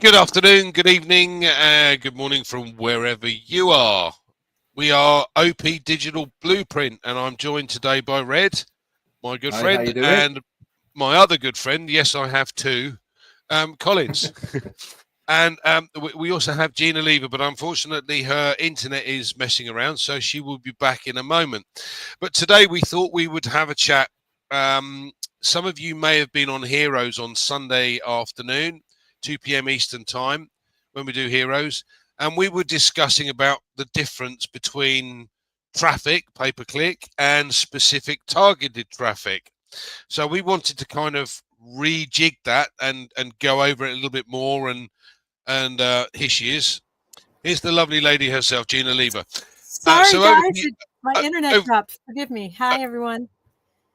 Good afternoon, good evening, good morning from wherever you are. We are OP Digital Blueprint, and I'm joined today by Red, my good Hi, friend, how you doing? and my other good friend. Yes, I have two, Collins. And we also have Jeanne Alleva, but unfortunately her internet is messing around, so she will be back in a moment. But today we thought we would have a chat. Some of you may have been on Heroes on Sunday afternoon, 2 p.m. Eastern time, when we do Heroes, and we were discussing about the difference between traffic, pay-per-click, and specific targeted traffic. So we wanted to kind of rejig that and go over it a little bit more, and here she is. Here's the lovely lady herself, Jeanne Alleva. Sorry, guys, my internet dropped. Forgive me. Hi, everyone.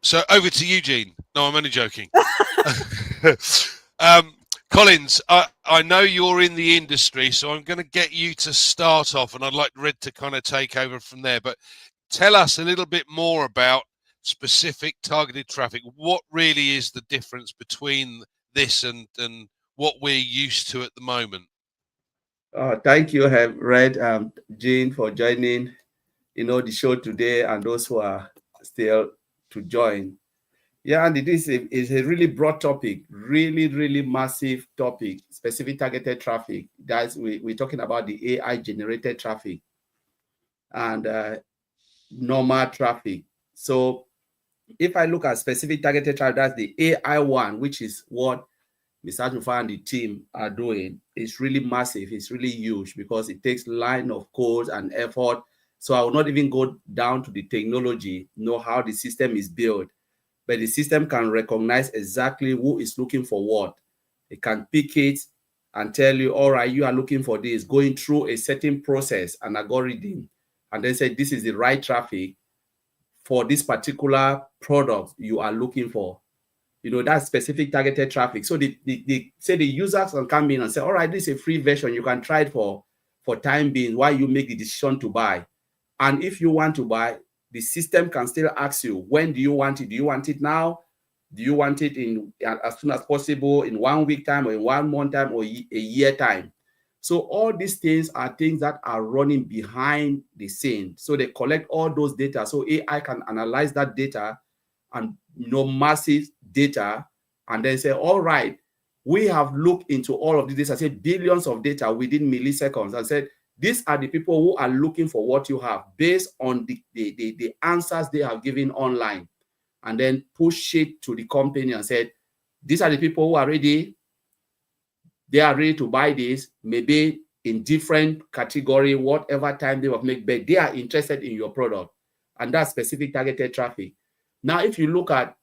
So over to you, Jeanne. No, I'm only joking. Collins, I know you're in the industry, so I'm going to get you to start off, and I'd like Red to kind of take over from there. But tell us a little bit more about specific targeted traffic. What really is the difference between this and what we're used to at the moment? Thank you, Red, Jeanne, for joining, the show today, and those who are still to join. Yeah, and it is a really broad topic, really, really massive topic, specific targeted traffic. Guys, we're talking about the AI-generated traffic and normal traffic. So if I look at specific targeted traffic, that's the AI one, which is what Mr. Ajufa and the team are doing. It's really massive. It's really huge because it takes line of code and effort. So I will not even go down to the technology, know how the system is built. But the system can recognize exactly who is looking for what. It can pick it and tell you, all right, you are looking for this, going through a certain process, an algorithm, and then say, this is the right traffic for this particular product you are looking for. That's specific targeted traffic. So the users can come in and say, all right, this is a free version. You can try it for time being while you make the decision to buy. And if you want to buy, the system can still ask you, when do you want it? Do you want it now? Do you want it in as soon as possible, in 1 week time, or in 1 month time, or a year time? So all these things are things that are running behind the scene. So they collect all those data. So AI can analyze that data and massive data, and then say, all right, we have looked into all of this data, say billions of data within milliseconds, and said, these are the people who are looking for what you have based on the answers they have given online, and then push it to the company and said, these are the people who are ready. They are ready to buy this, maybe in different category, whatever time they have made, but they are interested in your product. And that's specific targeted traffic. Now, if you look at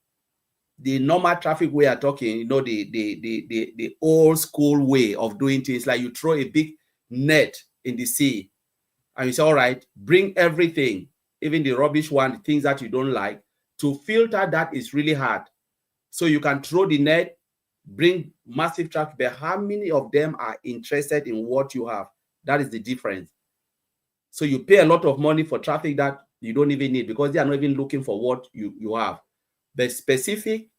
the normal traffic we are talking, the old school way of doing things, like you throw a big net in the sea and you say, all right, bring everything, even the rubbish one, the things that you don't like. To filter that is really hard. So you can throw the net, bring massive traffic, but how many of them are interested in what you have? That is the difference. So you pay a lot of money for traffic that you don't even need because they are not even looking for what you have. But specific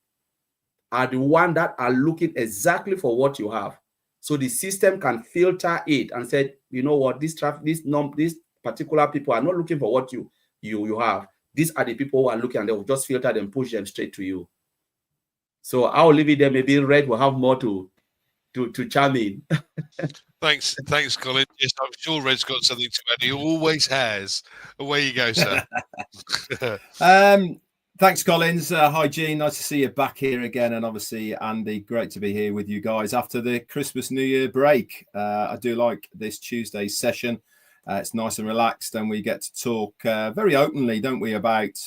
are the ones that are looking exactly for what you have. So the system can filter it and say, you know what, this traffic, these particular people are not looking for what you have. These are the people who are looking, and they will just filter them, push them straight to you. So I'll leave it there. Maybe Red will have more to chime in. Thanks, Colin. Yes, I'm sure Red's got something to add. He always has. Away you go, sir. Thanks, Collins. Hi, Jeanne. Nice to see you back here again. And obviously, Andy, great to be here with you guys after the Christmas New Year break. I do like this Tuesday's session. It's nice and relaxed, and we get to talk very openly, don't we, about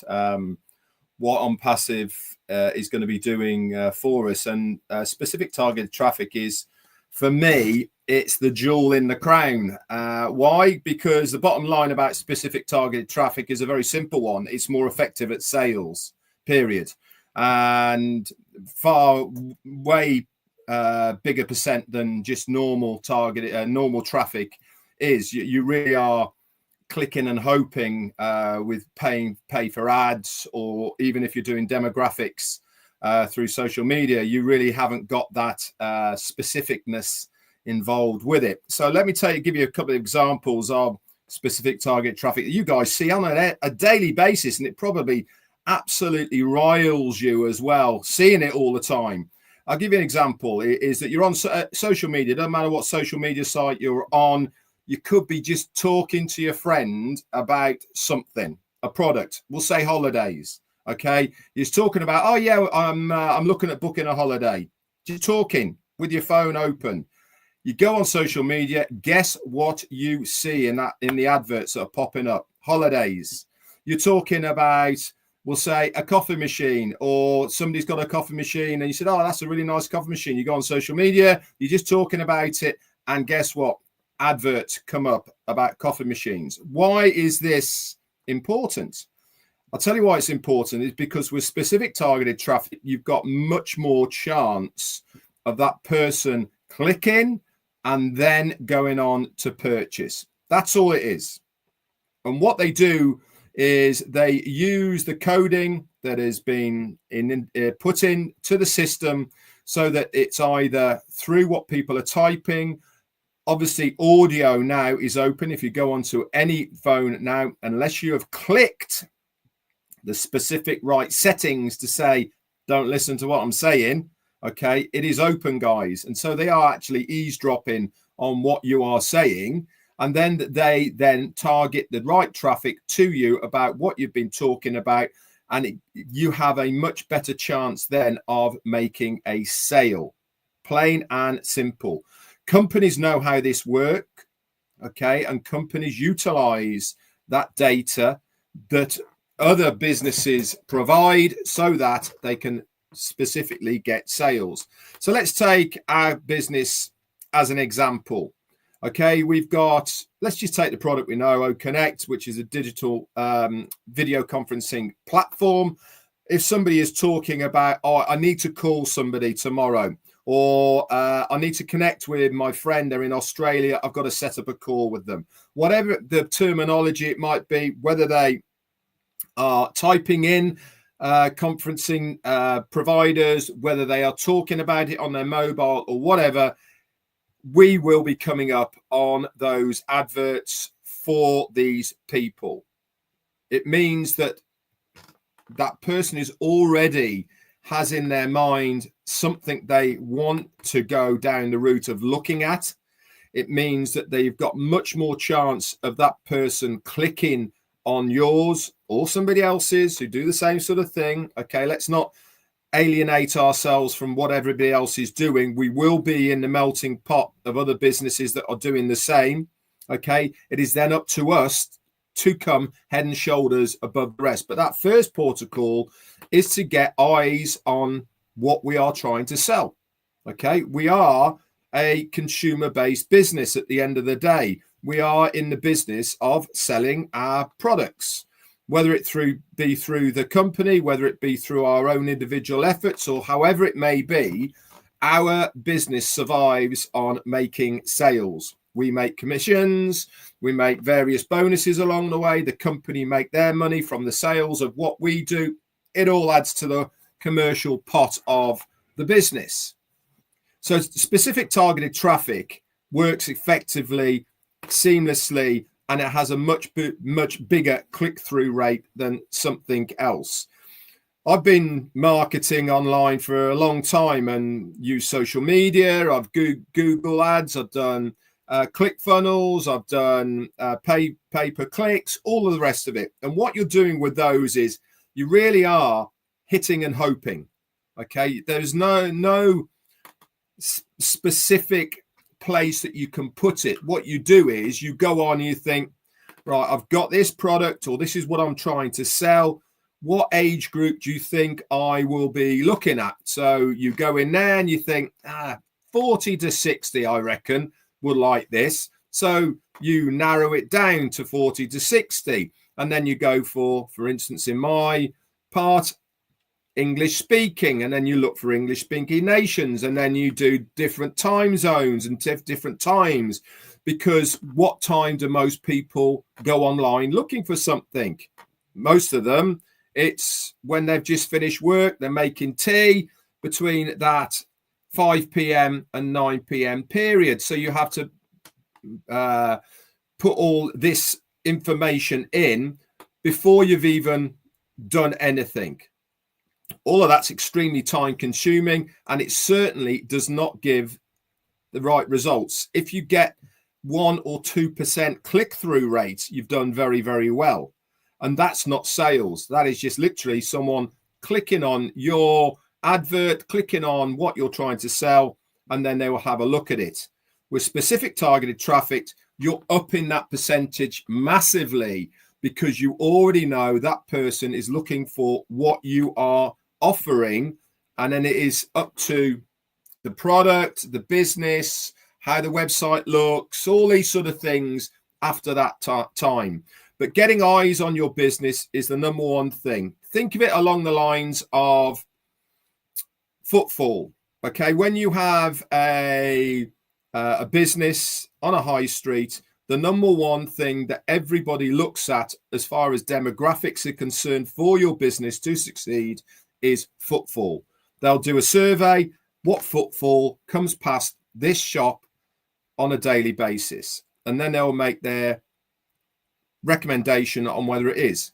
what ONPASSIVE is going to be doing for us. And specific targeted traffic is, for me, it's the jewel in the crown. Why? Because the bottom line about specific targeted traffic is a very simple one. It's more effective at sales, period. And way bigger percent than just normal targeted, normal traffic is. You really are clicking and hoping with pay for ads, or even if you're doing demographics through social media, you really haven't got that specificness involved with it. So let me give you a couple of examples of specific target traffic that you guys see on a daily basis, and it probably absolutely riles you as well, seeing it all the time. I'll give you an example, is that you're on social media. Doesn't matter what social media site you're on, you could be just talking to your friend about something, a product. We'll say holidays, okay? You're talking about, oh yeah, I'm looking at booking a holiday. Just talking with your phone open. You go on social media, guess what you see in the adverts that are popping up? Holidays. You're talking about, we'll say, a coffee machine, or somebody's got a coffee machine and you said, oh, that's a really nice coffee machine. You go on social media, you're just talking about it, and guess what? Adverts come up about coffee machines. Why is this important? I'll tell you why it's important. Is because with specific targeted traffic, you've got much more chance of that person clicking and then going on to purchase. That's all it is. And what they do is they use the coding that has been put into the system so that it's either through what people are typing. Obviously, audio now is open. If you go onto any phone now, unless you have clicked the specific right settings to say, don't listen to what I'm saying, okay, it is open, guys. And so they are actually eavesdropping on what you are saying. And then they then target the right traffic to you about what you've been talking about. And you have a much better chance then of making a sale. Plain and simple. Companies know how this works, okay? And companies utilize that data that other businesses provide so that they can specifically get sales. So let's take our business as an example. Okay, we've got, let's just take the product we know, OConnect, which is a digital video conferencing platform. If somebody is talking about, oh, I need to call somebody tomorrow, or I need to connect with my friend, they're in Australia, I've got to set up a call with them. Whatever the terminology it might be, whether they are typing in conferencing providers, whether they are talking about it on their mobile or whatever, we will be coming up on those adverts for these people. It means that that person is already has in their mind something they want to go down the route of looking at. It means that they've got much more chance of that person clicking on yours or somebody else's who do the same sort of thing. Okay, let's not alienate ourselves from what everybody else is doing. We will be in the melting pot of other businesses that are doing the same. Okay, it is then up to us to come head and shoulders above the rest. But that first protocol is to get eyes on what we are trying to sell. Okay, we are a consumer-based business at the end of the day. We are in the business of selling our products, whether it be through the company, whether it be through our own individual efforts, or however it may be. Our business survives on making sales. We make commissions, we make various bonuses along the way. The company make their money from the sales of what we do. It all adds to the commercial pot of the business. So specific targeted traffic works effectively, seamlessly, and it has a much bigger click-through rate than something else. I've been marketing online for a long time and used social media. I've Google ads. I've done ClickFunnels. I've done pay-per-clicks, all of the rest of it. And what you're doing with those is you really are hitting and hoping. Okay, there's no specific place that you can put it. What you do is you go on and you think, right, I've got this product, or this is what I'm trying to sell. What age group do you think I will be looking at? So you go in there and you think 40 to 60 I reckon would like this. So you narrow it down to 40 to 60, and then you go for instance, in my part, English speaking, and then you look for English speaking nations, and then you do different time zones and different times, because what time do most people go online looking for something? Most of them, it's when they've just finished work, they're making tea. Between that 5 p.m. and 9 p.m. period. So you have to put all this information in before you've even done anything. All of that's extremely time consuming, and it certainly does not give the right results. If you get 1 or 2% click-through rate, you've done very, very well. And that's not sales. That is just literally someone clicking on your advert, clicking on what you're trying to sell, and then they will have a look at it. With specific targeted traffic, you're upping that percentage massively, because you already know that person is looking for what you are offering. And then it is up to the product, the business, how the website looks, all these sort of things after that time. But getting eyes on your business is the number one thing. Think of it along the lines of footfall. Okay, when you have a business on a high street, the number one thing that everybody looks at as far as demographics are concerned for your business to succeed is footfall. They'll do a survey. What footfall comes past this shop on a daily basis? And then they'll make their recommendation on whether it is.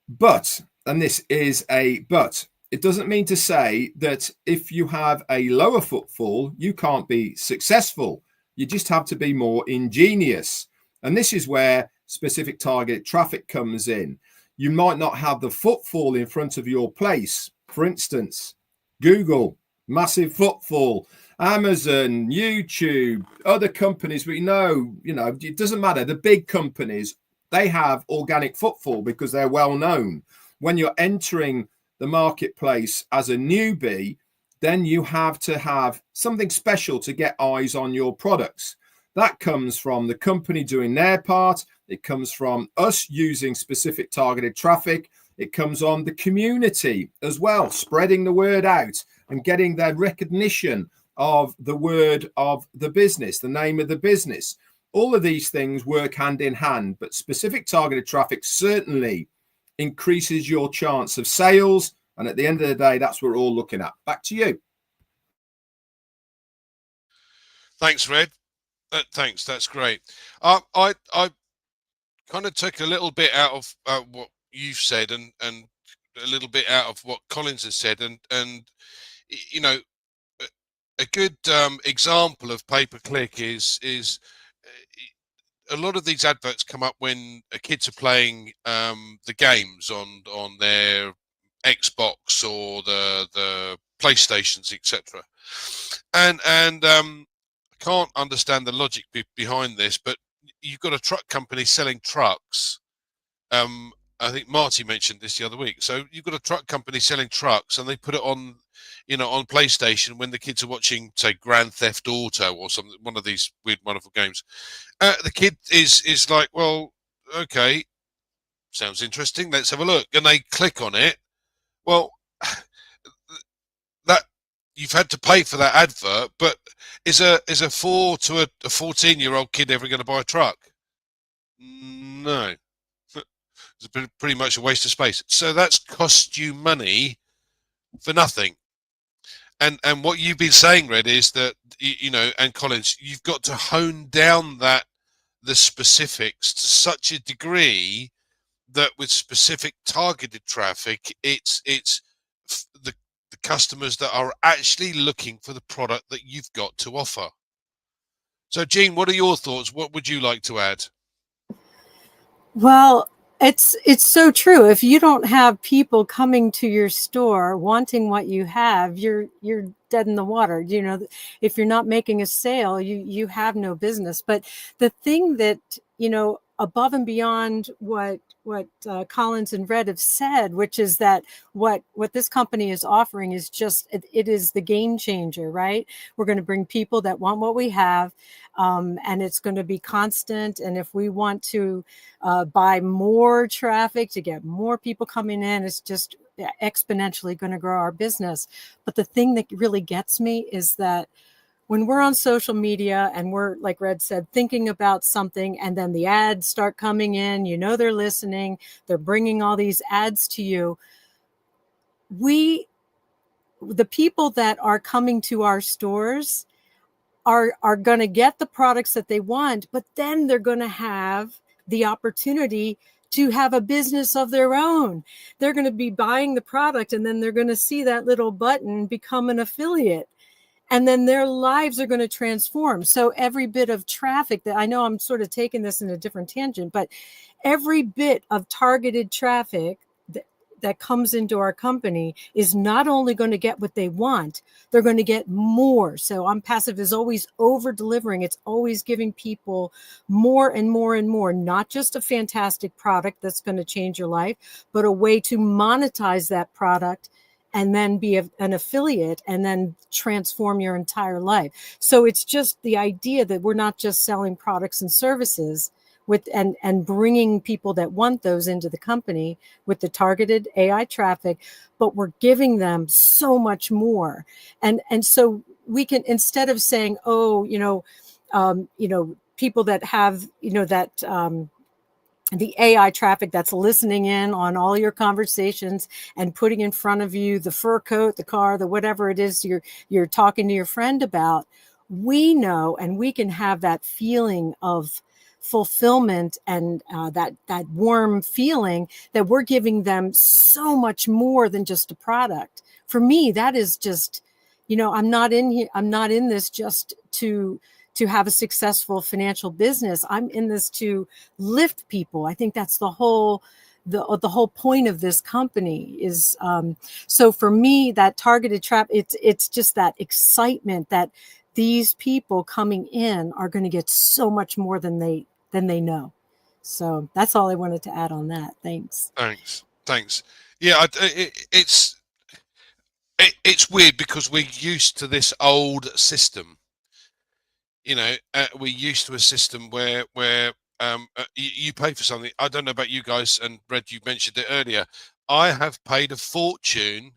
But, and this is a but, it doesn't mean to say that if you have a lower footfall, you can't be successful. You just have to be more ingenious. And this is where specific target traffic comes in. You might not have the footfall in front of your place. For instance, Google, massive footfall. Amazon, YouTube, other companies we know, it doesn't matter. The big companies, they have organic footfall because they're well known. When you're entering the marketplace as a newbie, then you have to have something special to get eyes on your products. That comes from the company doing their part. It comes from us using specific targeted traffic. It comes on the community as well, spreading the word out and getting their recognition of the word of the business, the name of the business. All of these things work hand in hand, but specific targeted traffic certainly increases your chance of sales. And at the end of the day, that's what we're all looking at. Back to you. Thanks, Red. Thanks. That's great. I kind of took a little bit out of what you've said and a little bit out of what Collins has said. And a good example of pay-per-click is a lot of these adverts come up when kids are playing the games on their Xbox or the PlayStations, etc. And I can't understand the logic behind this, but you've got a truck company selling trucks. I think Marty mentioned this the other week. So you've got a truck company selling trucks, and they put it on, on PlayStation when the kids are watching, say, Grand Theft Auto or something, one of these weird, wonderful games. The kid is like, well, okay, sounds interesting. Let's have a look, and they click on it. Well, that you've had to pay for that advert, but is a 4 to a 14-year-old kid ever going to buy a truck? No. It's pretty much a waste of space. So that's cost you money for nothing. And what you've been saying, Red, is that, and Collins, you've got to hone down the specifics to such a degree that with specific targeted traffic, it's the customers that are actually looking for the product that you've got to offer. So, Jeanne, what are your thoughts? What would you like to add? Well, it's so true. If you don't have people coming to your store wanting what you have, you're dead in the water. If you're not making a sale, you have no business. But the thing that, above and beyond what Collins and Red have said, which is that what this company is offering is just, it is the game changer, right? We're going to bring people that want what we have, and it's going to be constant. And if we want to buy more traffic to get more people coming in, it's just exponentially going to grow our business. But the thing that really gets me is that when we're on social media and we're, like Red said, thinking about something, and then the ads start coming in, they're listening, they're bringing all these ads to you. We the people that are coming to our stores are going to get the products that they want, but then they're going to have the opportunity to have a business of their own. They're going to be buying the product, and then they're going to see that little button become an affiliate. And then their lives are going to transform. So every bit of traffic that, I know I'm sort of taking this in a different tangent, but every bit of targeted traffic that comes into our company is not only going to get what they want, they're going to get more. So ONPASSIVE is always over delivering. It's always giving people more and more and more, not just a fantastic product that's going to change your life, but a way to monetize that product and then be an affiliate and then transform your entire life. So it's just the idea that we're not just selling products and services with and bringing people that want those into the company with the targeted AI traffic, but we're giving them so much more. And so we can, instead of saying, oh, people that have, the AI traffic that's listening in on all your conversations and putting in front of you the fur coat, the car, the whatever it is you're talking to your friend about, we know, and we can have that feeling of fulfillment and that warm feeling that we're giving them so much more than just a product. For me, that is just, I'm not in this just to have a successful financial business. I'm in this to lift people. I think that's the whole point of this company is. So for me, that targeted traffic, it's just that excitement that these people coming in are going to get so much more than they know. So that's all I wanted to add on that. Thanks. Yeah, it's weird because we're used to this old system. We're used to a system where you pay for something. I don't know about you guys, and Red, you mentioned it earlier. I have paid a fortune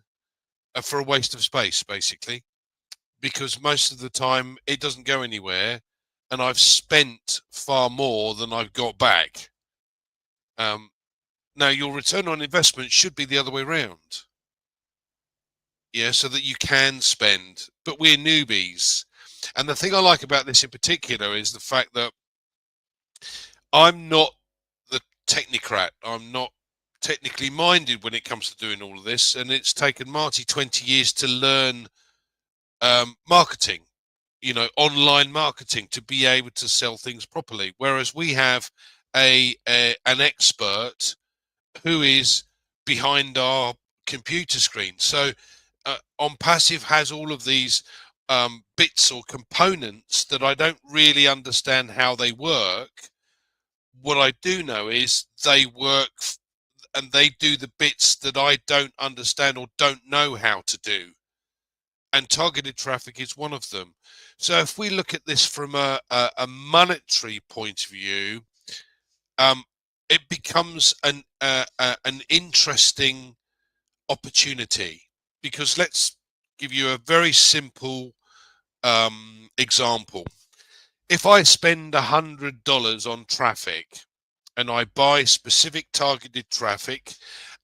for a waste of space, basically, because most of the time it doesn't go anywhere, and I've spent far more than I've got back. Now, your return on investment should be the other way around. Yeah, so that you can spend, but we're newbies. And the thing I like about this in particular is the fact that I'm not the technocrat. I'm not technically minded when it comes to doing all of this. And it's taken Marty 20 years to learn marketing, online marketing, to be able to sell things properly. Whereas we have an expert who is behind our computer screen. So ONPASSIVE has all of these bits or components that I don't really understand how they work. What I do know is they work and they do the bits that I don't understand or don't know how to do. And targeted traffic is one of them. So if we look at this from a monetary point of view, it becomes an interesting opportunity, because let's give you a very simple example. If I spend $100 on traffic and I buy specific targeted traffic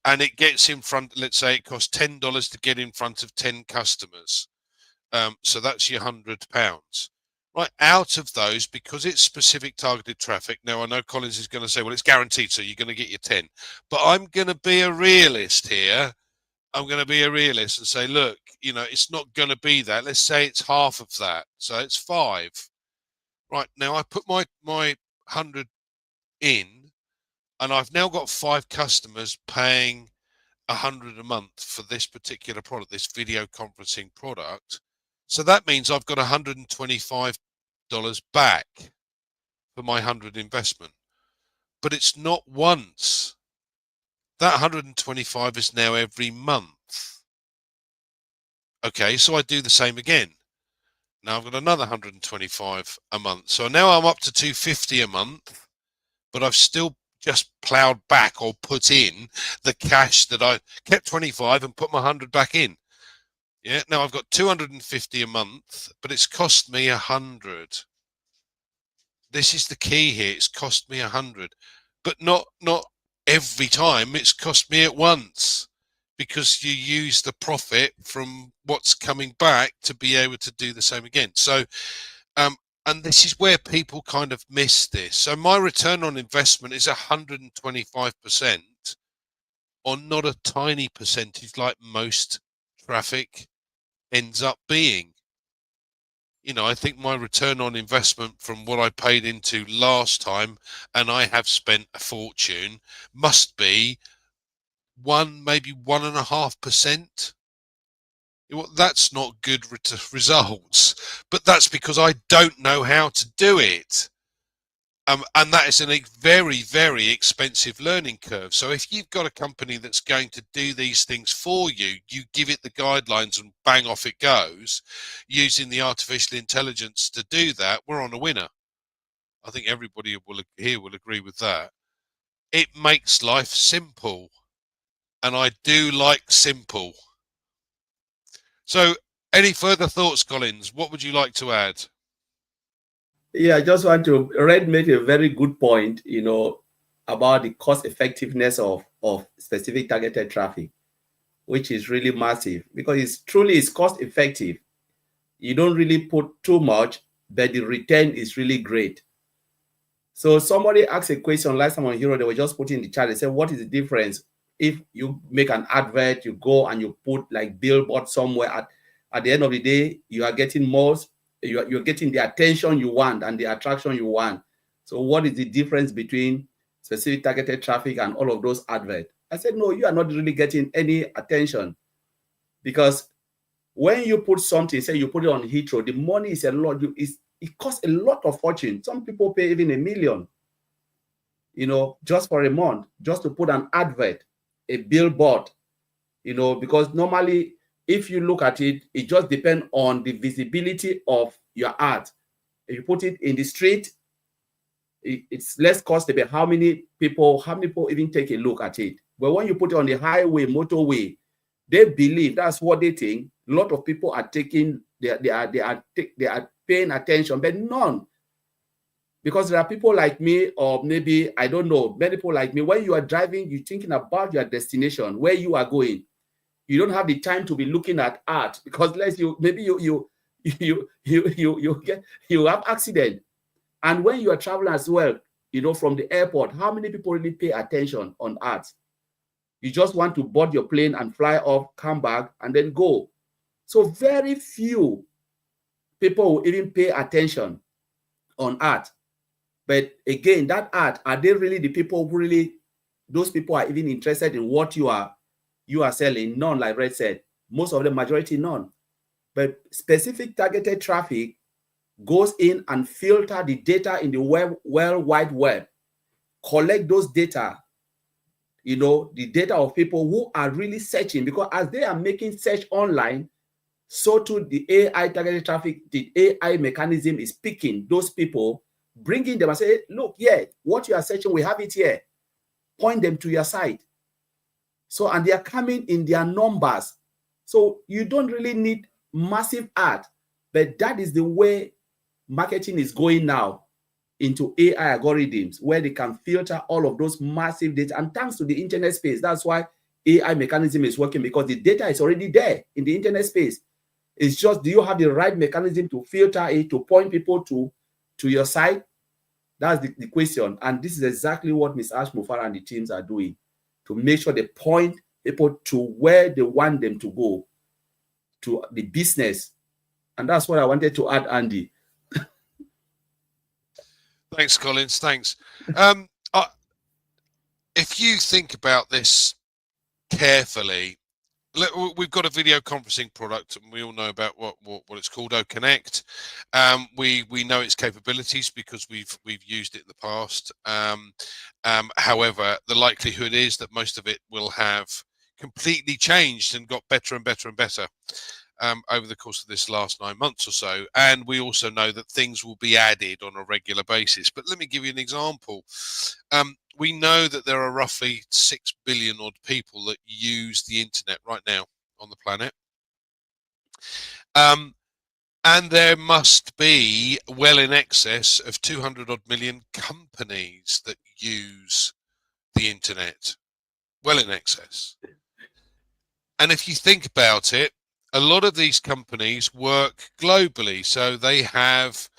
and it gets in front, let's say it costs $10 to get in front of 10 customers. So that's your £100. Right, out of those, because it's specific targeted traffic. Now, I know Collins is going to say, well, it's guaranteed, so you're going to get your 10. But I'm going to be a realist here. I'm going to be a realist and say, look, it's not going to be that. Let's say it's half of that. So it's 5. Right, now I put my 100 in, and I've now got 5 customers paying $100 a month for this particular product, this video conferencing product. So that means I've got $125 back for my 100 investment. But it's not once. That 125 is now every month. Okay, so I do the same again. Now I've got another 125 a month. So now I'm up to 250 a month, but I've still just plowed back or put in the cash that I kept 25 and put my 100 back in. Yeah, now I've got 250 a month, but it's cost me 100. This is the key here. It's cost me 100, but not every time. It's cost me at once. because you use the profit from what's coming back to be able to do the same again. So, and this is where people kind of miss this. So my return on investment is 125% on not a tiny percentage like most traffic ends up being. You know, I think my return on investment from what I paid into last time, and I have spent a fortune, must be maybe 1.5%. Well, that's not good results, but that's because I don't know how to do it. And that is a very, very expensive learning curve. So if you've got a company that's going to do these things for you, you give it the guidelines and bang, off it goes, using the artificial intelligence to do that, we're on a winner. I think everybody here will agree with that. It makes life simple. And I do like simple. So any further thoughts, Collins? What would you like to add? Yeah, I just want to, Red made a very good point, about the cost effectiveness of specific targeted traffic, which is really massive because it's cost effective. You don't really put too much, but the return is really great. So somebody asked a question last time on Hero, they were just putting in the chat. They said, what is the difference if you make an advert, you go and you put like billboard somewhere, at the end of the day, you are getting you're getting the attention you want and the attraction you want. So what is the difference between specific targeted traffic and all of those adverts? I said, no, you are not really getting any attention, because when you put something, say you put it on Heathrow, the money is a lot. It costs a lot of fortune. Some people pay even $1 million, just for a month, just to put an advert, a billboard, because normally, if you look at it, it just depends on the visibility of your ad. If you put it in the street, it's less cost about how many people even take a look at it. But when you put it on the highway, motorway, they believe, that's what they think. A lot of people are taking, they are paying attention, but none. Because there are people like me, or maybe, I don't know, many people like me, when you are driving, you're thinking about your destination, where you are going. You don't have the time to be looking at art, because you have accident. And when you are traveling as well, from the airport, how many people really pay attention on art? You just want to board your plane and fly off, come back, and then go. So very few people will even pay attention on art. But again, that art, are they really the people who really, those people are even interested in what you are selling? None, like Red said. Most of the majority, none. But specific targeted traffic goes in and filter the data in the World Wide Web, collect those data, the data of people who are really searching, because as they are making search online, so too the AI targeted traffic, the AI mechanism is picking those people, bringing them and say, look, yeah, what you are searching, we have it here. Point them to your site. So, and they are coming in their numbers. So you don't really need massive ad, but that is the way marketing is going now, into AI algorithms, where they can filter all of those massive data. And thanks to the internet space, that's why AI mechanism is working, because the data is already there in the internet space. It's just, do you have the right mechanism to filter it, to point people to your site? That's the question. And this is exactly what Ms. Ash Mufara and the teams are doing, to make sure they point people to where they want them to go, to the business. And that's what I wanted to add, Andy. Thanks, Collins. Thanks. If you think about this carefully, we've got a video conferencing product, and we all know about what it's called, OConnect. We know its capabilities because we've used it in the past. However, the likelihood is that most of it will have completely changed and got better and better and better over the course of this last 9 months or so. And we also know that things will be added on a regular basis. But let me give you an example. We know that there are roughly 6 billion odd people that use the internet right now on the planet. And there must be well in excess of 200 odd million companies that use the internet. Well in excess. And if you think about it, a lot of these companies work globally. So they have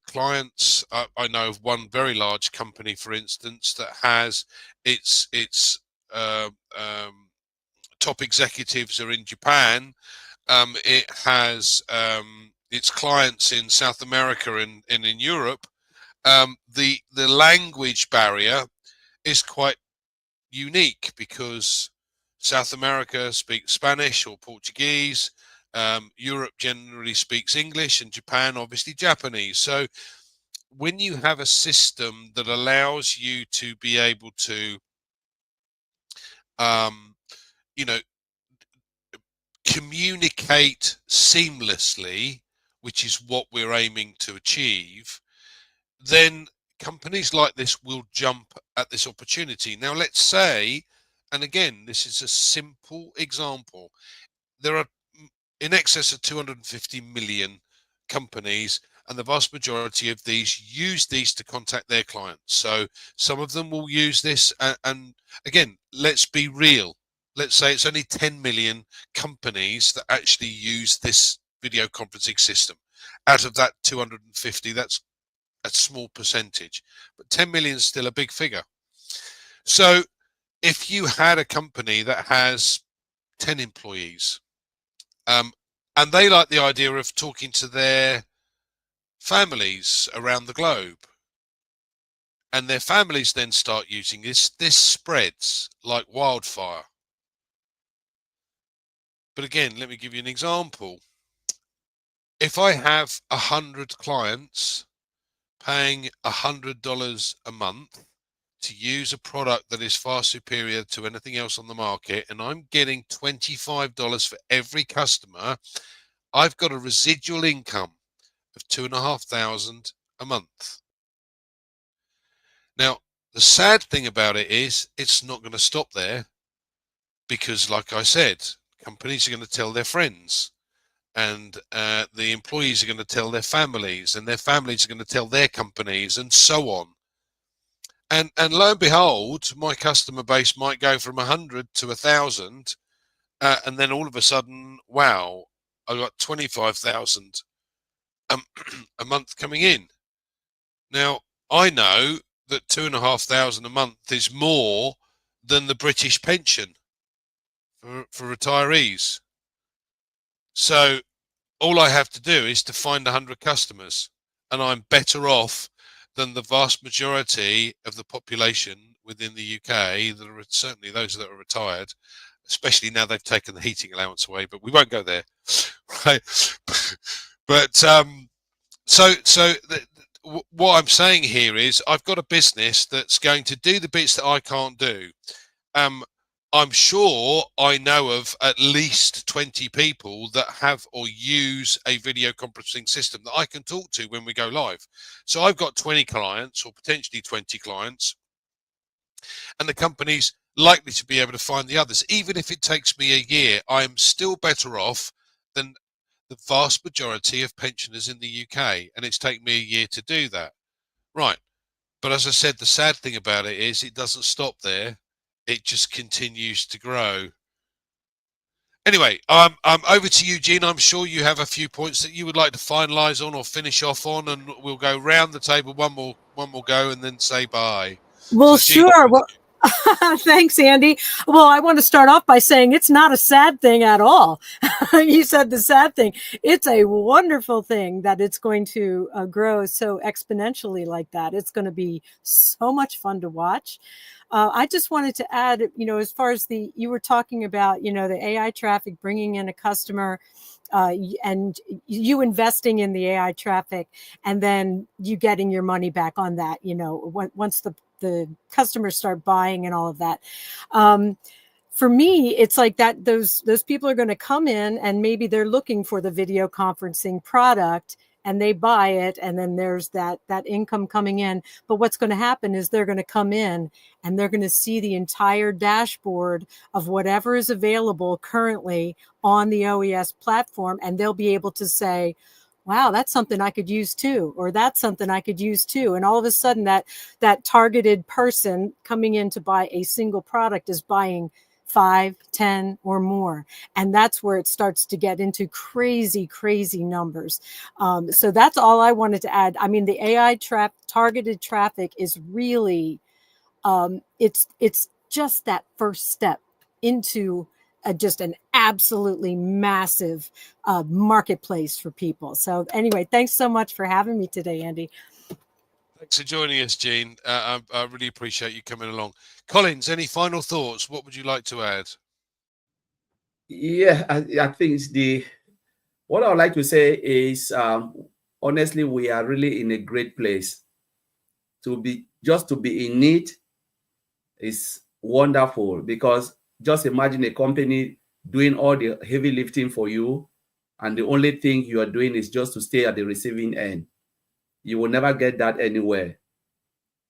clients. I know of one very large company, for instance, that has its uh, top executives are in Japan. It has its clients in South America and in Europe. The language barrier is quite unique because South America speaks Spanish or Portuguese. Europe generally speaks English, and Japan obviously Japanese. So when you have a system that allows you to be able to, you know, communicate seamlessly, which is what we're aiming to achieve, then companies like this will jump at this opportunity. Now, let's say, and again, this is a simple example, there are in excess of 250 million companies, and the vast majority of these use these to contact their clients. So some of them will use this, and again, let's be real. Let's say it's only 10 million companies that actually use this video conferencing system. Out of that 250, that's a small percentage, but 10 million is still a big figure. So if you had a company that has 10 employees, and they like the idea of talking to their families around the globe, and their families then start using this spreads like wildfire. But again, let me give you an example. If I have 100 clients paying $100 a month to use a product that is far superior to anything else on the market, and I'm getting $25 for every customer, I've got a residual income of $2,500 a month. Now, the sad thing about it is it's not going to stop there, because, like I said, companies are going to tell their friends, and the employees are going to tell their families, and their families are going to tell their companies, and so on. And lo and behold, my customer base might go from 100 to 1,000, and then all of a sudden, wow, I've got 25,000 a month coming in. Now, I know that 2,500 a month is more than the British pension for retirees. So all I have to do is to find 100 customers, and I'm better off than the vast majority of the population within the UK that are certainly those that are retired, especially now they've taken the heating allowance away, but we won't go there. Right? But what I'm saying here is I've got a business that's going to do the bits that I can't do. I'm sure I know of at least 20 people that have or use a video conferencing system that I can talk to when we go live. So I've got 20 clients, or potentially 20 clients, and the company's likely to be able to find the others. Even if it takes me a year, I'm still better off than the vast majority of pensioners in the UK, and it's taken me a year to do that. Right. But as I said, the sad thing about it is it doesn't stop there. It just continues to grow. Anyway, I'm over to you, Jeanne. I'm sure you have a few points that you would like to finalise on or finish off on, and we'll go round the table one more go, and then say bye. Well, So, Jeanne, sure. Well, thanks, Andy. Well, I want to start off by saying it's not a sad thing at all. You said the sad thing. It's a wonderful thing that it's going to grow so exponentially like that. It's going to be so much fun to watch. I just wanted to add, as far as you were talking about, the AI traffic, bringing in a customer, and you investing in the AI traffic, and then you getting your money back on that, once the customers start buying and all of that. For me, it's like that those people are going to come in, and maybe they're looking for the video conferencing product, and they buy it, and then there's that income coming in. But what's going to happen is they're going to come in, and they're going to see the entire dashboard of whatever is available currently on the OES platform, and they'll be able to say, wow, that's something I could use too, or that's something I could use too. And all of a sudden that targeted person coming in to buy a single product is buying 5, 10, or more. And that's where it starts to get into crazy, crazy numbers. So that's all I wanted to add. I mean, the AI targeted traffic is really, it's just that first step into just an absolutely massive marketplace for people. So anyway, thanks so much for having me today, Andy. Thanks for joining us, Jeanne. I really appreciate you coming along. Collins, any final thoughts? What would you like to add? Yeah, I think what I would like to say is, honestly, we are really in a great place. To be in it is wonderful, because just imagine a company doing all the heavy lifting for you, and the only thing you are doing is just to stay at the receiving end. You will never get that anywhere,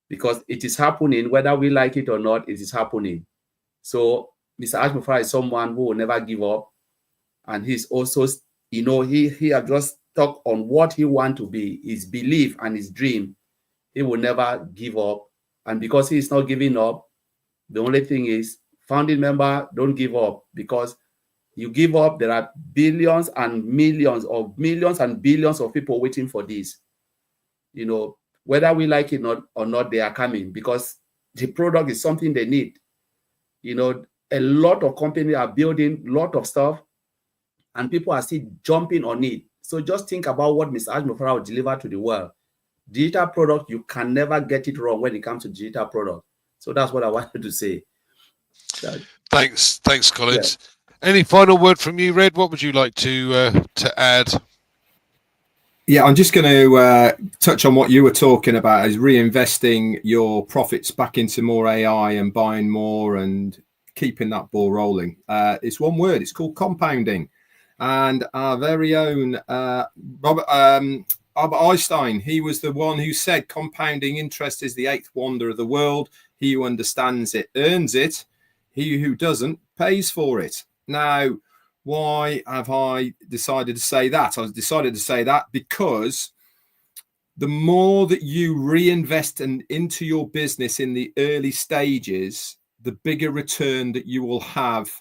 because it is happening, whether we like it or not, it is happening. So Mr. Ashmufra is someone who will never give up, and he's also, he has just stuck on what he wants to be, his belief and his dream. He will never give up, and because he is not giving up, the only thing is, founding member, don't give up, because you give up, there are billions and millions and billions of people waiting for this. Whether we like it or not, they are coming, because the product is something they need. A lot of companies are building a lot of stuff, and people are still jumping on it. So just think about what Mr. Ajmofara will deliver to the world. Digital product, you can never get it wrong when it comes to digital product. So that's what I wanted to say. Thanks, Collins. Yeah. Any final word from you, Red? What would you like to add? Yeah, I'm just going to touch on what you were talking about, is reinvesting your profits back into more AI and buying more and keeping that ball rolling. It's one word. It's called compounding. And our very own Albert Einstein, he was the one who said compounding interest is the 8th wonder of the world. He who understands it earns it. He who doesn't pays for it. Now, why have I decided to say that? I decided to say that because the more that you reinvest into your business in the early stages, the bigger return that you will have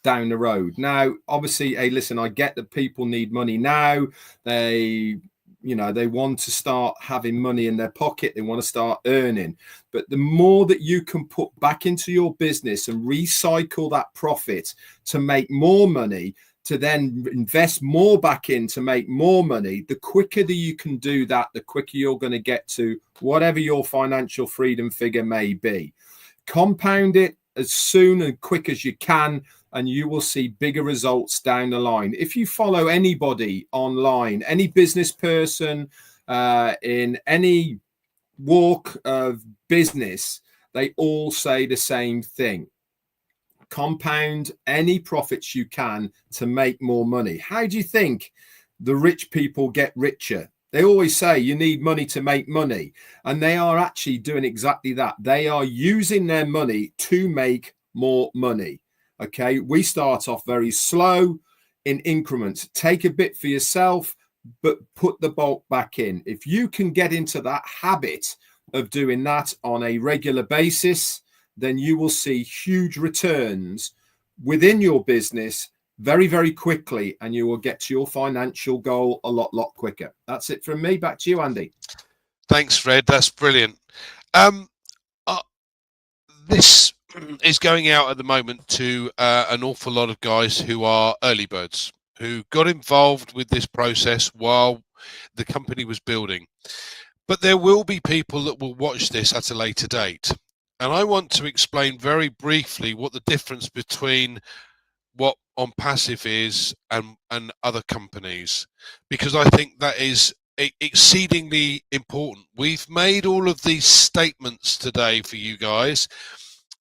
down the road. Now, obviously, hey, listen, I get that people need money now. They want to start having money in their pocket. They want to start earning. But the more that you can put back into your business and recycle that profit to make more money, to then invest more back in to make more money, the quicker that you can do that, the quicker you're going to get to whatever your financial freedom figure may be. Compound it as soon and quick as you can, and you will see bigger results down the line. If you follow anybody online, any business person in any walk of business, they all say the same thing. Compound any profits you can to make more money. How do you think the rich people get richer? They always say you need money to make money, and they are actually doing exactly that. They are using their money to make more money. Okay, we start off very slow in increments. Take a bit for yourself, but put the bulk back in. If you can get into that habit of doing that on a regular basis, then you will see huge returns within your business very, very quickly, and you will get to your financial goal a lot quicker. That's it from me. Back to you, Andy. Thanks, Fred. That's brilliant. This is going out at the moment to an awful lot of guys who are early birds, who got involved with this process while the company was building. But there will be people that will watch this at a later date. And I want to explain very briefly what the difference between what ONPASSIVE is and other companies, because I think that is exceedingly important. We've made all of these statements today for you guys,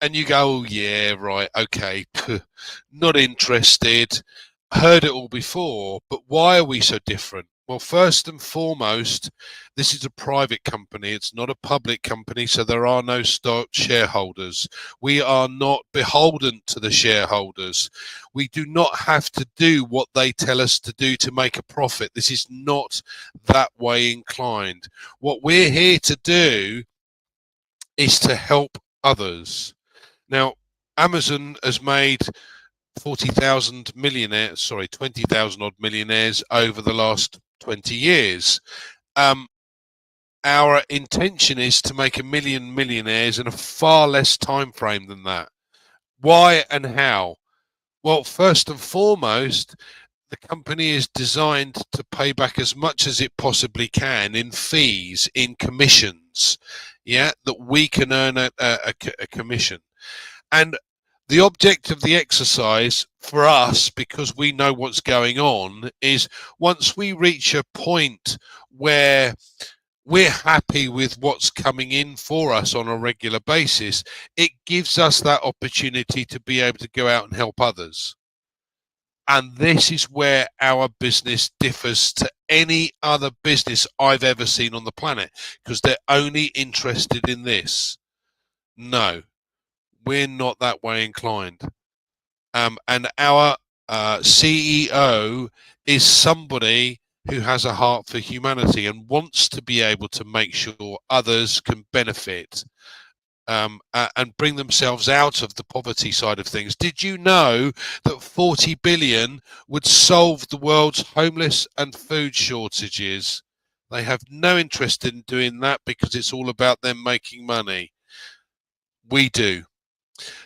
and you go, oh, yeah, right, okay, not interested, heard it all before, but why are we so different? Well, first and foremost, this is a private company. It's not a public company, so there are no stock shareholders. We are not beholden to the shareholders. We do not have to do what they tell us to do to make a profit. This is not that way inclined. What we're here to do is to help others. Now, Amazon has made 40,000 millionaires, sorry, 20,000 odd millionaires over the last 20 years. Our intention is to make 1 million millionaires in a far less time frame than that. Why and how? Well, first and foremost, the company is designed to pay back as much as it possibly can in fees, in commissions, that we can earn a commission. And the object of the exercise for us, because we know what's going on, is once we reach a point where we're happy with what's coming in for us on a regular basis, it gives us that opportunity to be able to go out and help others. And this is where our business differs to any other business I've ever seen on the planet, because they're only interested in this. No, we're not that way inclined. And our CEO is somebody who has a heart for humanity and wants to be able to make sure others can benefit and bring themselves out of the poverty side of things. Did you know that 40 billion would solve the world's homeless and food shortages? They have no interest in doing that because it's all about them making money. We do.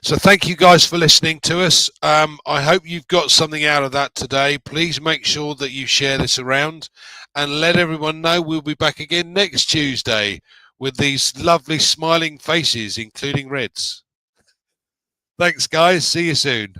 So thank you guys for listening to us. I hope you've got something out of that today. Please make sure that you share this around and let everyone know we'll be back again next Tuesday with these lovely smiling faces, including Red's. Thanks, guys. See you soon.